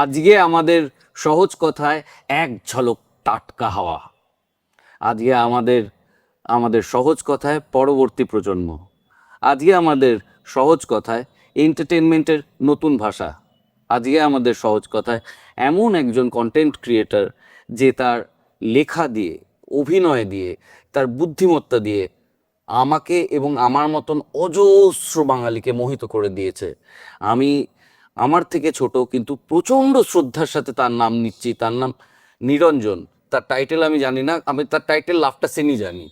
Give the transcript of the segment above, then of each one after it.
আজকে আমাদের সহজ কথায় এক ঝলক টাটকা হাওয়া। আজকে আমাদের আমাদের সহজ কথায় পরবর্তী প্রজন্ম। আজকে আমাদের সহজ কথায় এন্টারটেনমেন্টের নতুন ভাষা। আজকে আমাদের সহজ কথায় এমন একজন কন্টেন্ট ক্রিয়েটর যে তার লেখা দিয়ে, অভিনয় দিয়ে, তার বুদ্ধিমত্তা দিয়ে আমাকে এবং আমার মতন অজস্র বাঙালিকে মোহিত করে দিয়েছে। আমি আমার থেকে ছোট কিন্তু প্রচণ্ড শ্রদ্ধার সাথে তার নাম নিচ্ছি। তার নাম নিরঞ্জন। তার টাইটেল আমি জানি না, আমি তার টাইটেল লাভটা সেনই জানি।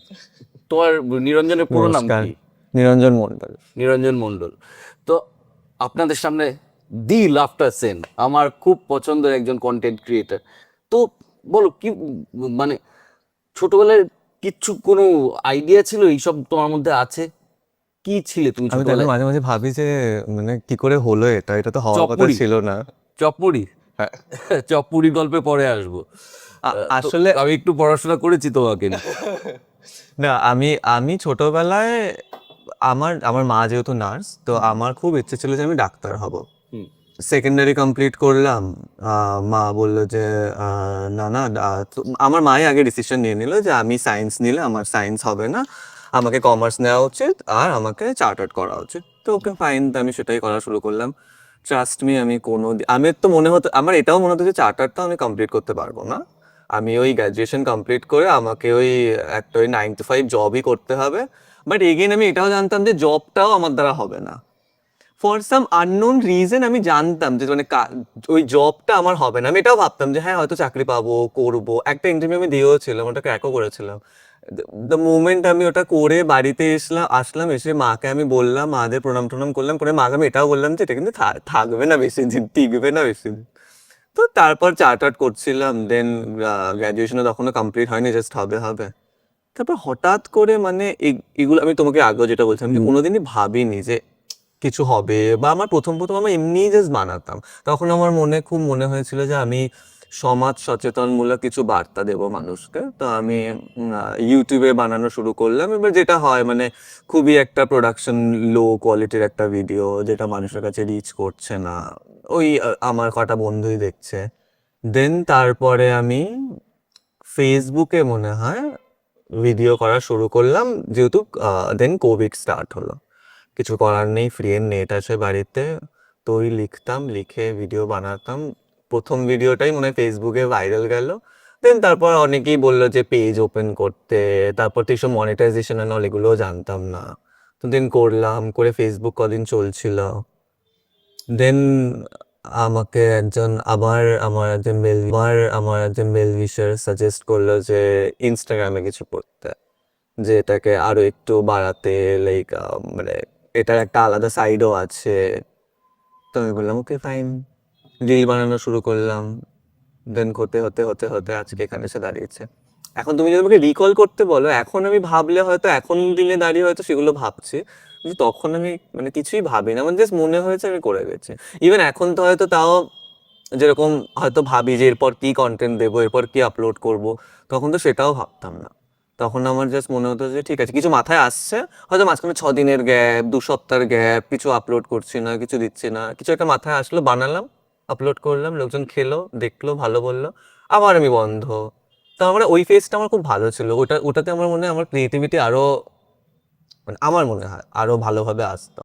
তোমার নিরঞ্জনের পুরো নাম নমস্কার, কি? নিরঞ্জন মণ্ডল। নিরঞ্জন মণ্ডল। তো আপনাদের সামনে দি লাফটার সেন, আমার খুব পছন্দের একজন কন্টেন্ট ক্রিয়েটার। তো বলো কি, মানে ছোটবেলায় কিচ্ছু কোনো আইডিয়া ছিল এইসব তোমার মধ্যে আছে? কি ছিলে তুমি আমি তো এখন ছোটবেলায়? মাঝে মাঝে ভাবি যে মানে কি করে হলো এটা, এটা তো হওয়ার কথা চপমুড়ি? ছিল না। চপমুড়ি? হ্যাঁ, চপমুড়ি গল্পে পরে আসবো। তো আসলে আমি একটু পড়াশোনা করেছি তোমাকে নিয়ে। না, আমি আমি ছোটবেলায় আমার আমার মা যেহেতু নার্স, তো আমার খুব ইচ্ছে ছিল যে আমি ডাক্তার হব। হুম। সেকেন্ডারি কমপ্লিট করলাম। মা বললো যে না না, আমার মাই আগে ডিসিশন নিয়ে নিল যে আমি সায়েন্স নিলে আমার সায়েন্স হবে না, আমাকে কমার্স নেওয়া উচিত আর আমাকে চার্টার্ড করা উচিত। তো ওকে ফাইন, আমি সেটাই করা শুরু করলাম। ট্রাস্ট মি, আমি আমি তো মনে হতো, আমার এটাও মনে হতো যে চার্টার্ডটা আমি কমপ্লিট করতে পারবো না। আমি ওই গ্র্যাজুয়েশন কমপ্লিট করে আমাকে ওই একটা ওই 9 to 5 জবই করতে হবে। বাট এগেইন আমি এটাও জানতাম যে জবটাও আমার দ্বারা হবে না। ফর সাম আননোন রিজন আমি জানতাম যে মানে ওই জবটা আমার হবে না। আমি এটাও ভাবতাম যে হ্যাঁ হয়তো চাকরি পাবো, করবো। একটা ইন্টারভিউ আমি দিয়েও ছিলাম, ওটা ক্র্যাকও করেছিলাম। দ্য মোমেন্ট আমি ওটা করে বাড়িতে আসলাম, এসে মাকে আমি বললাম, মাদের প্রণাম টনাম করলাম, করে মাকে আমি এটাও বললাম যে এটা কিন্তু থাকবে না বেশি দিন, টিকবে না বেশি দিন। তো তারপর চার্টার্ড করছিলাম, দেন গ্র্যাজুয়েশনে তখনও কমপ্লিট হয়নি, জাস্ট হবে হবে। তারপর হঠাৎ করে মানে এগুলো আমি তোমাকে আগেও যেটা বলছিলাম যে কোনোদিনই ভাবিনি যে কিছু হবে, বা আমার প্রথম প্রথম আমি এমনিই জাস্ট বানাতাম। তখন আমার খুব মনে হয়েছিল যে আমি সমাজ সচেতনমূলক কিছু বার্তা দেবো মানুষকে। তো আমি ইউটিউবে বানানো শুরু করলাম। এবার যেটা হয় মানে খুবই একটা প্রোডাকশন, লো কোয়ালিটির একটা ভিডিও যেটা মানুষের কাছে রিচ করছে না, ওই আমার কটা বন্ধুই দেখছে। দেন তারপরে আমি ফেসবুকে মনে হয় ভিডিও করা শুরু করলাম, যেহেতু দেন কোভিড স্টার্ট হলো। কিছু করার নেই, ফ্রি এর নেট আছে বাড়িতে, তো ওই লিখতাম, লিখে ভিডিও বানাতাম। প্রথম ভিডিওটাই মনে হয় ফেসবুকে ভাইরাল গেল। দেন তারপর অনেকেই বললো যে পেজ ওপেন করতে, তারপর তো এইসব মনিটাইজেশন এন্ড এগুলোও জানতাম না। তো দেন করলাম, করে ফেসবুক কদিন চলছিল। দেন আমাকে একজন আমার একজন মেল উইশার সাজেস্ট করলো যে ইনস্টাগ্রামে কিছু করতে, যে এটাকে আরো একটু বাড়াতে, লাইক মানে এটার একটা আলাদা সাইডও আছে। তো আমি বললাম ওকে ফাইন, রিল বানানো শুরু করলাম। দেন হতে হতে হতে হতে আজকে এখানে এসে দাঁড়িয়েছে। এখন তুমি যদি আমাকে রিকল করতে বলো, এখন আমি ভাবলে হয়তো এখন দিনে দাঁড়িয়ে হয়তো সেগুলো ভাবছি, কিন্তু তখন আমি মানে কিছুই ভাবি না, আমার জাস্ট মনে হয়েছে আমি করে গেছি। ইভেন এখন তো হয়তো তাও যেরকম হয়তো ভাবি যে এরপর কি কন্টেন্ট দেবো, এরপর কি আপলোড করব, তখন তো সেটাও ভাবতাম না। তখন আমার জাস্ট মনে হতো যে ঠিক আছে, কিছু মাথায় আসছে, হয়তো মাঝখানে 6 দিনের গ্যাপ, 2 সপ্তাহের গ্যাপ, কিছু আপলোড করছি না, কিছু দিচ্ছি না, কিছু একটা মাথায় আসলো, বানালাম, আপলোড করলাম, লোকজন খেলো, দেখলো, ভালো বললো, আবার আমি বন্ধ। তো আমার ওই ফেজটা আমার খুব ভালো ছিল। ওটাতে আমার মনে হয় আমার ক্রিয়েটিভিটি আরো, মানে আমার মনে হয় আরো ভালোভাবে আসতো।